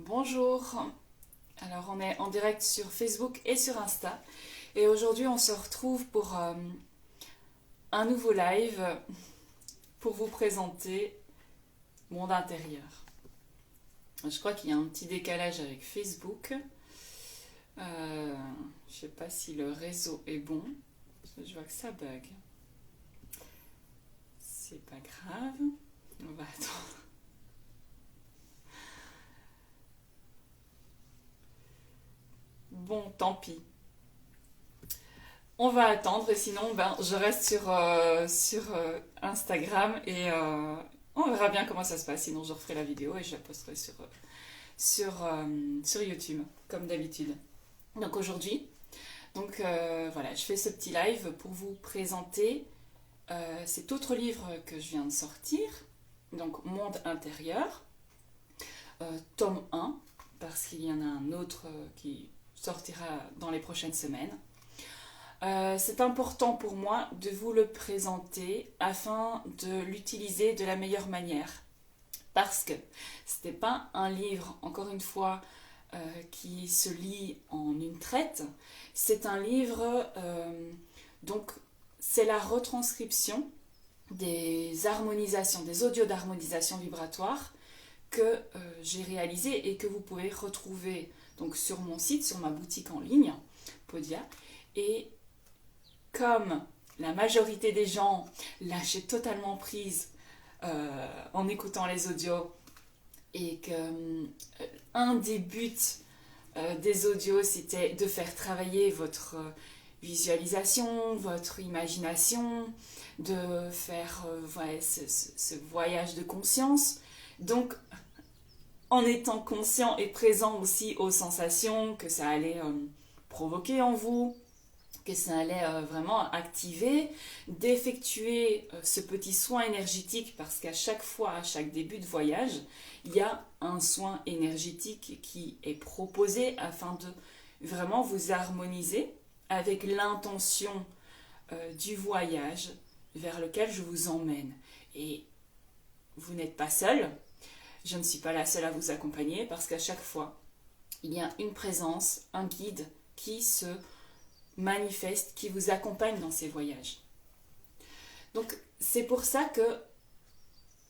Bonjour, alors on est en direct sur Facebook et sur Insta et aujourd'hui on se retrouve pour un nouveau live pour vous présenter Monde intérieur. Je crois qu'il y a un petit décalage avec Facebook. Je sais pas si le réseau est bon, je vois que ça bug. C'est pas grave, on va attendre. Bon, tant pis. On va attendre, et sinon je reste sur Instagram et on verra bien comment ça se passe. Sinon, je referai la vidéo et je la posterai sur YouTube, comme d'habitude. Donc aujourd'hui, voilà, je fais ce petit live pour vous présenter cet autre livre que je viens de sortir, donc Monde intérieur, tome 1, parce qu'il y en a un autre qui sortira dans les prochaines semaines. C'est important pour moi de vous le présenter afin de l'utiliser de la meilleure manière. Parce que ce n'est pas un livre, encore une fois, qui se lit en une traite. C'est un livre, donc c'est la retranscription des harmonisations, des audios d'harmonisation vibratoire que j'ai réalisé et que vous pouvez retrouver donc sur mon site, sur ma boutique en ligne, Podia. Et comme la majorité des gens lâchaient totalement prise en écoutant les audios et que un des buts des audios c'était de faire travailler votre visualisation, votre imagination, de faire ce voyage de conscience. Donc, en étant conscient et présent aussi aux sensations que ça allait provoquer en vous, que ça allait vraiment activer, d'effectuer ce petit soin énergétique parce qu'à chaque fois, à chaque début de voyage, il y a un soin énergétique qui est proposé afin de vraiment vous harmoniser avec l'intention du voyage vers lequel je vous emmène. Et vous n'êtes pas seul, je ne suis pas la seule à vous accompagner parce qu'à chaque fois, il y a une présence, un guide qui se manifeste, qui vous accompagne dans ces voyages. Donc c'est pour ça que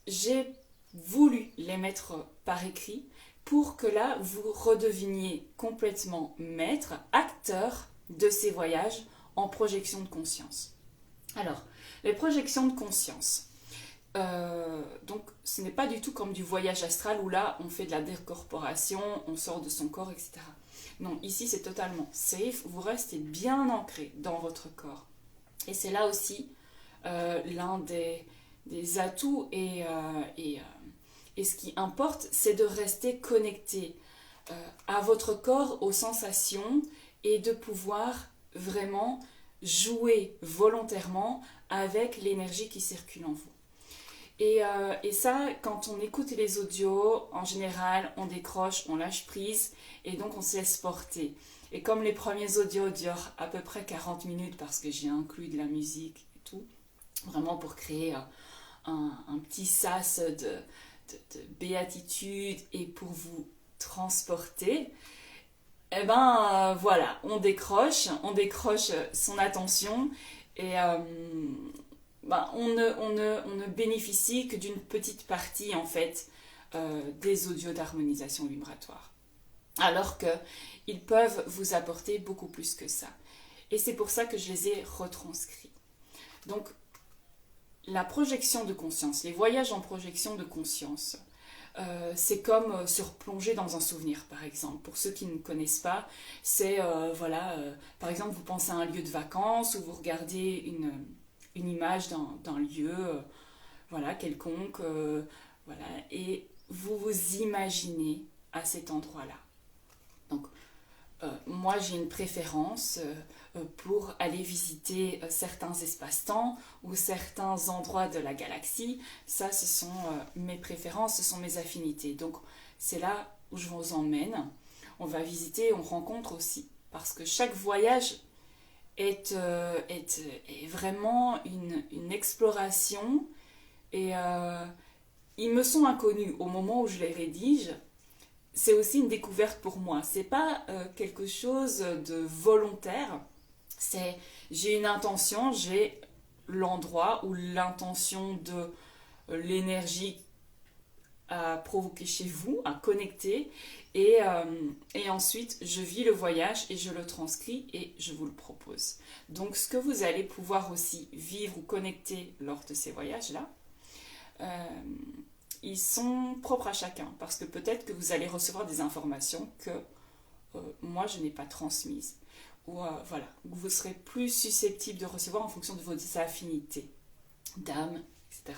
j'ai voulu les mettre par écrit pour que là vous redeveniez complètement maître, acteur de ces voyages en projection de conscience. Alors, les projections de conscience. Donc ce n'est pas du tout comme du voyage astral où là on fait de la décorporation, on sort de son corps, etc. Non, ici c'est totalement safe, vous restez bien ancré dans votre corps. Et c'est là aussi l'un des atouts et ce qui importe, c'est de rester connecté à votre corps, aux sensations et de pouvoir vraiment jouer volontairement avec l'énergie qui circule en vous. Et ça, quand on écoute les audios, en général, on décroche, on lâche prise et donc on se laisse porter. Et comme les premiers audios durent à peu près 40 minutes parce que j'ai inclus de la musique et tout, vraiment pour créer un petit sas de béatitude et pour vous transporter, eh ben voilà, on décroche son attention et on ne bénéficie que d'une petite partie en fait des audios d'harmonisation vibratoire. Alors qu'ils peuvent vous apporter beaucoup plus que ça. Et c'est pour ça que je les ai retranscrits. Donc, la projection de conscience, les voyages en projection de conscience, c'est comme se replonger dans un souvenir, par exemple. Pour ceux qui ne connaissent pas, c'est, par exemple, vous pensez à un lieu de vacances ou vous regardez une image d'un lieu quelconque, et vous vous imaginez à cet endroit-là. Donc, moi, j'ai une préférence pour aller visiter certains espaces-temps ou certains endroits de la galaxie. Ça, ce sont mes préférences, ce sont mes affinités. Donc, c'est là où je vous emmène. On va visiter, on rencontre aussi. Parce que chaque voyage est vraiment une exploration et ils me sont inconnus au moment où je les rédige c'est aussi une découverte pour moi. C'est pas quelque chose de volontaire. C'est j'ai une intention, j'ai l'endroit ou l'intention de l'énergie à provoquer chez vous, à connecter. Et ensuite, je vis le voyage et je le transcris et je vous le propose. Donc, ce que vous allez pouvoir aussi vivre ou connecter lors de ces voyages-là, ils sont propres à chacun. Parce que peut-être que vous allez recevoir des informations que moi, je n'ai pas transmises. Ou voilà, vous serez plus susceptible de recevoir en fonction de vos affinités d'âme, etc.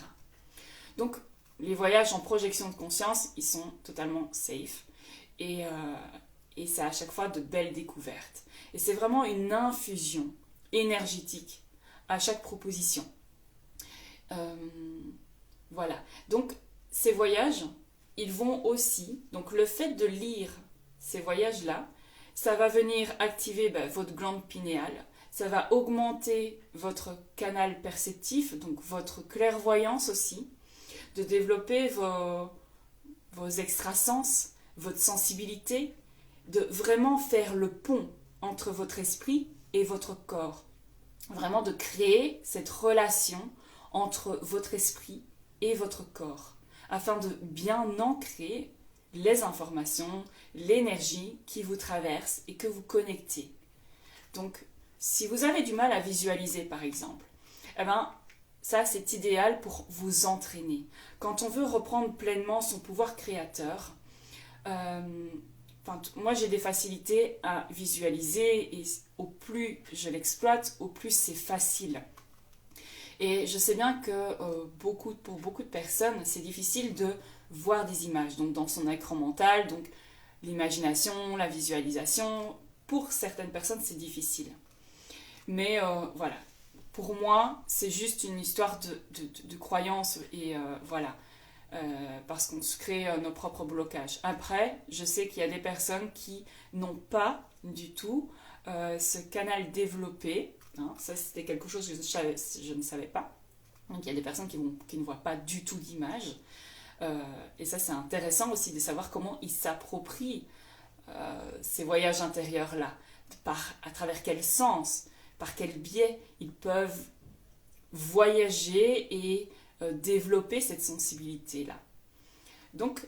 Donc, les voyages en projection de conscience, ils sont totalement safe. Et, c'est à chaque fois de belles découvertes. Et c'est vraiment une infusion énergétique à chaque proposition. Voilà. Donc, ces voyages, ils vont aussi... Donc, le fait de lire ces voyages-là, ça va venir activer votre glande pinéale. Ça va augmenter votre canal perceptif, donc votre clairvoyance aussi, de développer vos extrasens, votre sensibilité, de vraiment faire le pont entre votre esprit et votre corps. Vraiment de créer cette relation entre votre esprit et votre corps, afin de bien ancrer les informations, l'énergie qui vous traverse et que vous connectez. Donc, si vous avez du mal à visualiser, par exemple, eh ben, ça, c'est idéal pour vous entraîner. Quand on veut reprendre pleinement son pouvoir créateur, moi, j'ai des facilités à visualiser et au plus je l'exploite, au plus c'est facile. Et je sais bien que pour beaucoup de personnes, c'est difficile de voir des images, donc dans son écran mental, donc l'imagination, la visualisation, pour certaines personnes, c'est difficile. Mais voilà, pour moi, c'est juste une histoire de croyance et voilà, parce qu'on se crée nos propres blocages. Après, je sais qu'il y a des personnes qui n'ont pas du tout ce canal développé. Hein, ça, c'était quelque chose que je ne savais pas. Donc, il y a des personnes qui ne voient pas du tout d'image. Et ça, c'est intéressant aussi de savoir comment ils s'approprient ces voyages intérieurs-là. À travers quel sens, par quel biais ils peuvent voyager et développer cette sensibilité-là. Donc,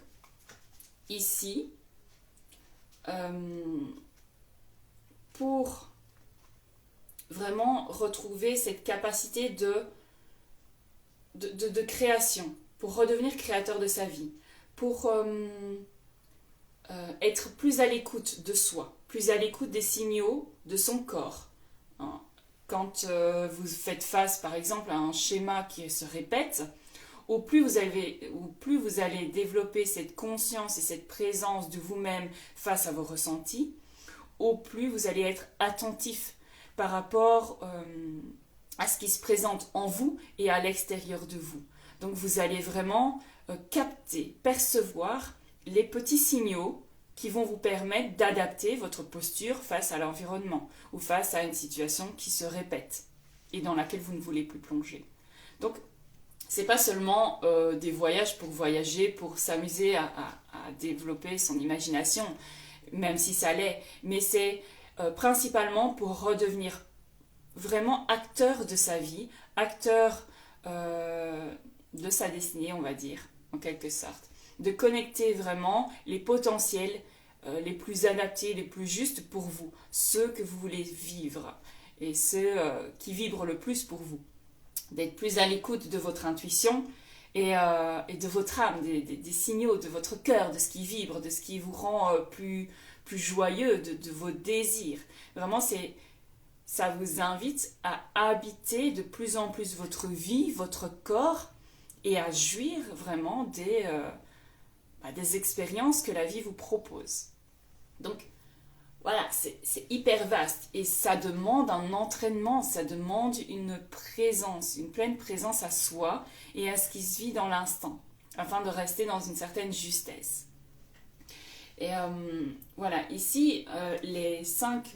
ici, pour vraiment retrouver cette capacité de création, pour redevenir créateur de sa vie, pour être plus à l'écoute de soi, plus à l'écoute des signaux de son corps. Hein. Quand vous faites face, par exemple, à un schéma qui se répète, au plus vous allez développer cette conscience et cette présence de vous-même face à vos ressentis, au plus vous allez être attentif par rapport à ce qui se présente en vous et à l'extérieur de vous. Donc vous allez vraiment capter, percevoir les petits signaux qui vont vous permettre d'adapter votre posture face à l'environnement ou face à une situation qui se répète et dans laquelle vous ne voulez plus plonger. Donc, c'est pas seulement des voyages pour voyager, pour s'amuser à développer son imagination, même si ça l'est, mais c'est principalement pour redevenir vraiment acteur de sa vie, acteur de sa destinée, on va dire, en quelque sorte. De connecter vraiment les potentiels les plus adaptés, les plus justes pour vous, ceux que vous voulez vivre et ceux qui vibrent le plus pour vous. D'être plus à l'écoute de votre intuition et de votre âme, des signaux de votre cœur, de ce qui vibre, de ce qui vous rend plus joyeux, de vos désirs. Vraiment, ça vous invite à habiter de plus en plus votre vie, votre corps et à jouir vraiment des expériences que la vie vous propose. Donc, voilà, c'est hyper vaste et ça demande un entraînement, ça demande une présence, une pleine présence à soi et à ce qui se vit dans l'instant, afin de rester dans une certaine justesse. Et voilà, ici, les 5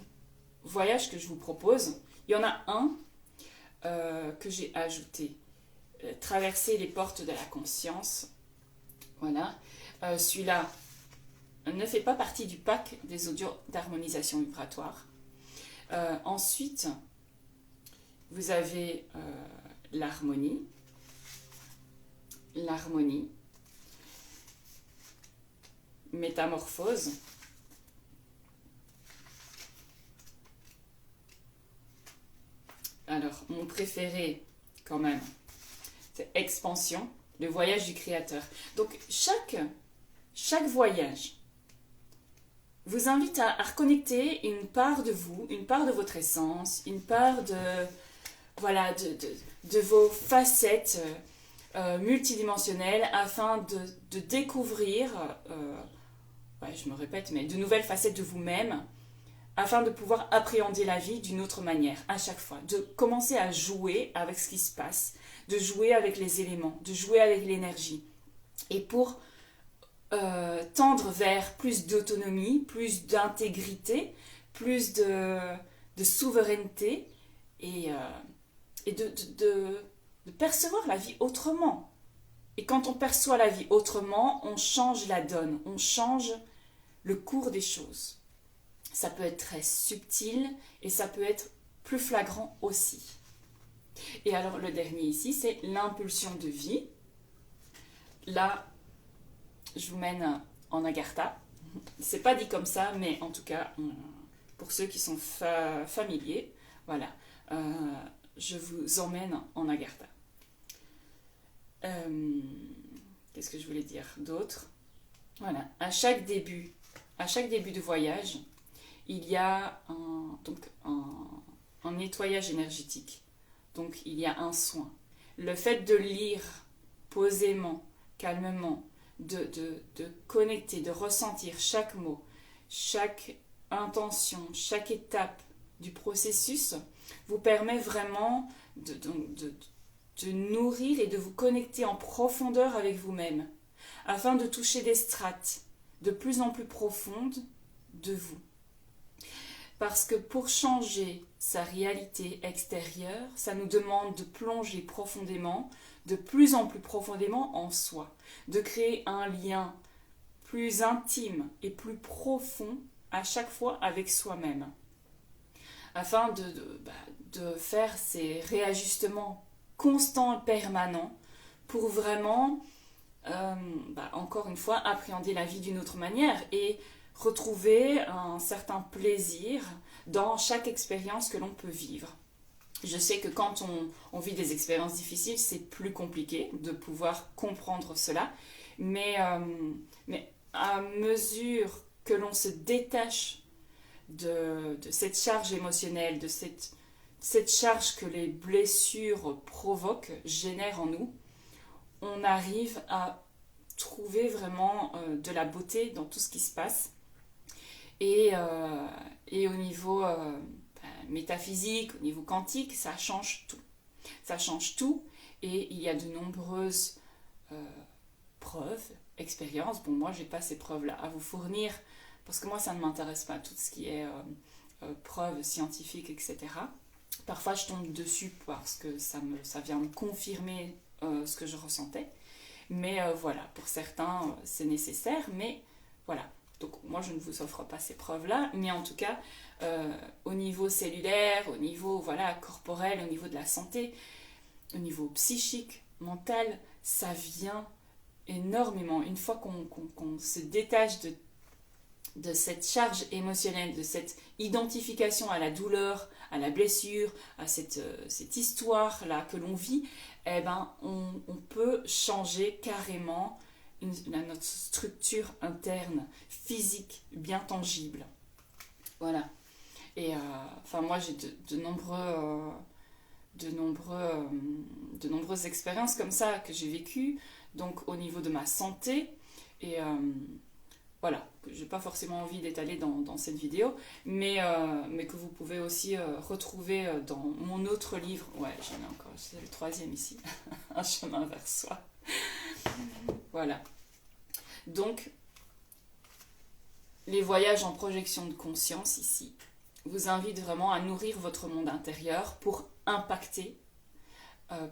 voyages que je vous propose, il y en a un que j'ai ajouté, traverser les portes de la conscience. Voilà, celui-là, ne fait pas partie du pack des audios d'harmonisation vibratoire. Ensuite, vous avez l'harmonie, métamorphose, alors mon préféré quand même, c'est expansion, le voyage du créateur. Donc chaque voyage vous invite à reconnecter une part de vous, une part de votre essence, une part de vos facettes multidimensionnelles afin de découvrir, je me répète, mais de nouvelles facettes de vous-même afin de pouvoir appréhender la vie d'une autre manière à chaque fois, de commencer à jouer avec ce qui se passe, de jouer avec les éléments, de jouer avec l'énergie. Et pour tendre vers plus d'autonomie, plus d'intégrité, plus de souveraineté et de percevoir la vie autrement. Et quand on perçoit la vie autrement, on change la donne, on change le cours des choses. Ça peut être très subtil et ça peut être plus flagrant aussi. Et alors le dernier ici, c'est l'impulsion de vie. Là, je vous mène en Agartha. C'est pas dit comme ça, mais en tout cas, pour ceux qui sont familiers, voilà, je vous emmène en Agartha. Qu'est-ce que je voulais dire d'autre? Voilà, à chaque début de voyage, il y a un nettoyage énergétique. Donc, il y a un soin. Le fait de lire posément, calmement, de connecter, de ressentir chaque mot, chaque intention, chaque étape du processus vous permet vraiment de nourrir et de vous connecter en profondeur avec vous-même afin de toucher des strates de plus en plus profondes de vous. Parce que pour changer sa réalité extérieure, ça nous demande de plonger profondément, de plus en plus profondément en soi, de créer un lien plus intime et plus profond à chaque fois avec soi-même, afin de faire ces réajustements constants et permanents pour vraiment, encore une fois, appréhender la vie d'une autre manière et retrouver un certain plaisir dans chaque expérience que l'on peut vivre. Je sais que quand on vit des expériences difficiles, c'est plus compliqué de pouvoir comprendre cela, mais à mesure que l'on se détache de cette charge émotionnelle, de cette charge que les blessures provoquent, génèrent en nous, on arrive à trouver vraiment de la beauté dans tout ce qui se passe. Et au niveau métaphysique, au niveau quantique, ça change tout. Ça change tout et il y a de nombreuses preuves, expériences. Bon, moi, je n'ai pas ces preuves-là à vous fournir parce que moi, ça ne m'intéresse pas, tout ce qui est preuves scientifiques, etc. Parfois, je tombe dessus parce que ça vient me confirmer ce que je ressentais. Mais voilà, pour certains, c'est nécessaire, mais voilà. Donc moi, je ne vous offre pas ces preuves-là, mais en tout cas, au niveau cellulaire, au niveau corporel, au niveau de la santé, au niveau psychique, mental, ça vient énormément. Une fois qu'on se détache de cette charge émotionnelle, de cette identification à la douleur, à la blessure, à cette histoire-là que l'on vit, eh ben, on peut changer carrément notre structure interne, physique, bien tangible. Voilà. Et moi, j'ai de nombreuses expériences comme ça que j'ai vécues, donc au niveau de ma santé. Et voilà, que je n'ai pas forcément envie d'étaler dans cette vidéo, mais que vous pouvez aussi retrouver dans mon autre livre. Ouais, j'en ai encore, c'est le 3e ici, Un chemin vers soi. Voilà. Donc, les voyages en projection de conscience ici vous invitent vraiment à nourrir votre monde intérieur pour impacter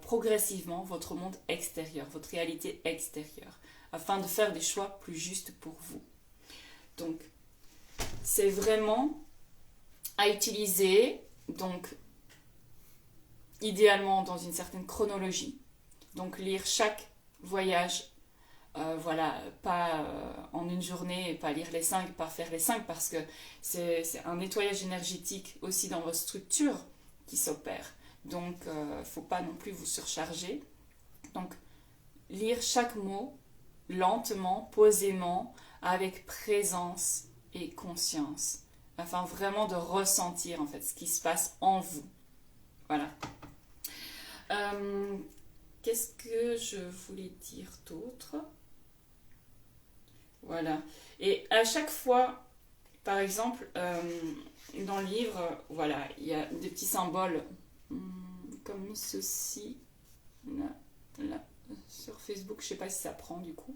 progressivement votre monde extérieur, votre réalité extérieure, afin de faire des choix plus justes pour vous. Donc, c'est vraiment à utiliser, donc idéalement dans une certaine chronologie. Donc, lire chaque voyage, voilà, pas en une journée, et pas lire les 5, pas faire les 5, parce que c'est un nettoyage énergétique aussi dans votre structure qui s'opère. Donc, il ne faut pas non plus vous surcharger. Donc, lire chaque mot lentement, posément, avec présence et conscience, afin vraiment de ressentir en fait ce qui se passe en vous. Voilà. Qu'est-ce que je voulais dire d'autre? Voilà. Et à chaque fois, par exemple, dans le livre, voilà, il y a des petits symboles comme ceci, là, là, sur Facebook, je ne sais pas si ça prend du coup.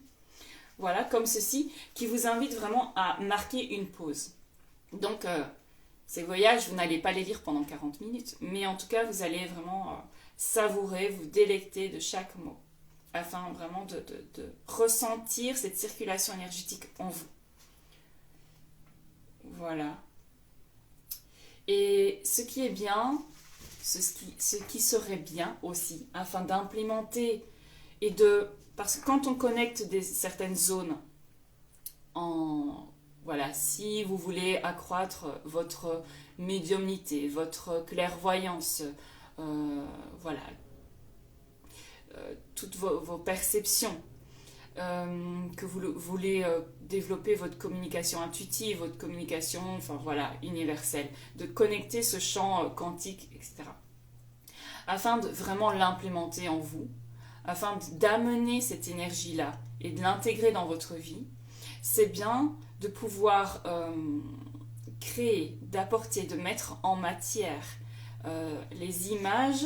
Voilà, comme ceci, qui vous invite vraiment à marquer une pause. Donc, ces voyages, vous n'allez pas les lire pendant 40 minutes, mais en tout cas, vous allez vraiment savourer, vous délecter de chaque mot, afin vraiment de ressentir cette circulation énergétique en vous. Voilà. Et ce qui est bien, ce qui serait bien aussi, afin d'implémenter et de... Parce que quand on connecte certaines zones, voilà, si vous voulez accroître votre médiumnité, votre clairvoyance, voilà, toutes vos perceptions, que vous voulez développer votre communication intuitive, votre communication, enfin voilà, universelle, de connecter ce champ quantique, etc. Afin de vraiment l'implémenter en vous, afin d'amener cette énergie-là et de l'intégrer dans votre vie, c'est bien de pouvoir créer, d'apporter, de mettre en matière les images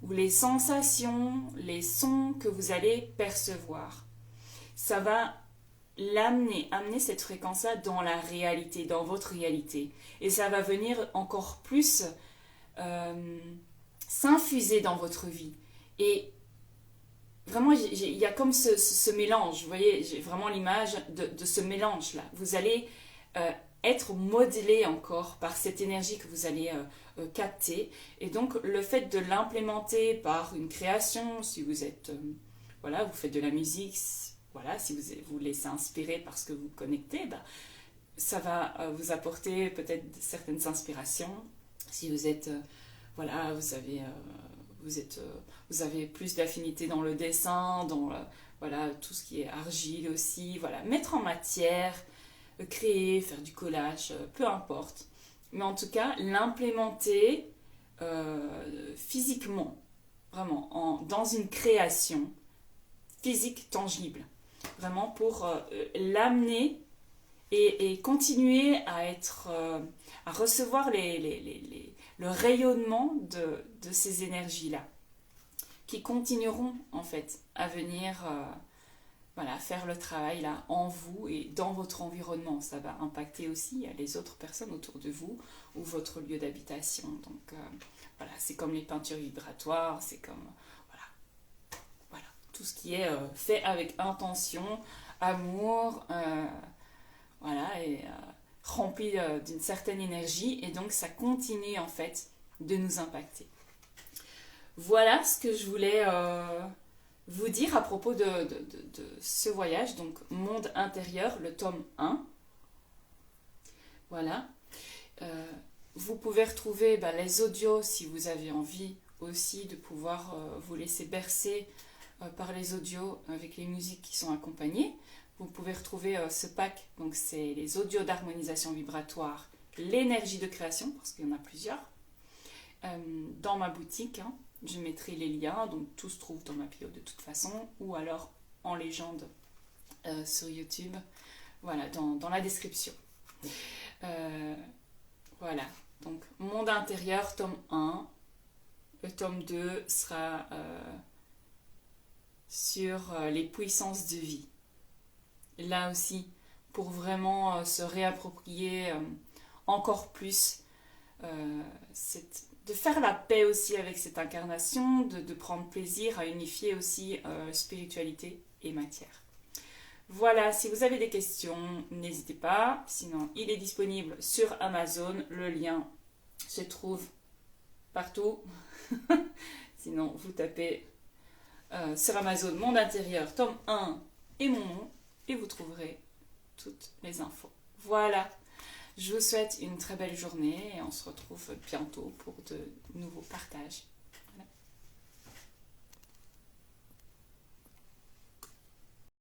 ou les sensations, les sons que vous allez percevoir. Ça va amener cette fréquence-là dans la réalité, dans votre réalité. Et ça va venir encore plus s'infuser dans votre vie. Et vraiment, il y a comme ce mélange, vous voyez, j'ai vraiment l'image de ce mélange-là. Vous allez être modelé encore par cette énergie que vous allez capter. Et donc, le fait de l'implémenter par une création, si vous êtes, voilà, vous faites de la musique, voilà, si vous laissez inspirer parce que vous connectez, bah, ça va vous apporter peut-être certaines inspirations. Si vous êtes, voilà, vous avez plus d'affinité dans le dessin, dans voilà, tout ce qui est argile aussi, voilà, mettre en matière, créer, faire du collage, peu importe. Mais en tout cas, l'implémenter physiquement, vraiment, dans une création physique tangible. Vraiment pour l'amener et continuer à être, à recevoir le rayonnement de ces énergies-là, qui continueront en fait à venir voilà, faire le travail là en vous et dans votre environnement. Ça va impacter aussi les autres personnes autour de vous ou votre lieu d'habitation. Donc voilà, c'est comme les peintures vibratoires, c'est comme voilà, tout ce qui est fait avec intention, amour, voilà, et rempli d'une certaine énergie, et donc ça continue en fait de nous impacter. Voilà ce que je voulais vous dire à propos de ce voyage, donc Monde intérieur, le tome 1. Voilà. Vous pouvez retrouver les audios si vous avez envie aussi de pouvoir vous laisser bercer par les audios avec les musiques qui sont accompagnées. Vous pouvez retrouver ce pack, donc c'est les audios d'harmonisation vibratoire, l'énergie de création, parce qu'il y en a plusieurs, dans ma boutique. Hein. Je mettrai les liens, donc tout se trouve dans ma bio de toute façon, ou alors en légende sur YouTube, voilà, dans la description. Voilà, donc Monde intérieur, tome 1. Le tome 2 sera sur les puissances de vie. Là aussi, pour vraiment se réapproprier encore plus, de faire la paix aussi avec cette incarnation, de prendre plaisir à unifier aussi spiritualité et matière. Voilà, si vous avez des questions, n'hésitez pas. Sinon, il est disponible sur Amazon. Le lien se trouve partout. Sinon, vous tapez sur Amazon Monde intérieur, tome 1 et mon nom, et vous trouverez toutes les infos. Voilà, je vous souhaite une très belle journée et on se retrouve bientôt pour de nouveaux partages.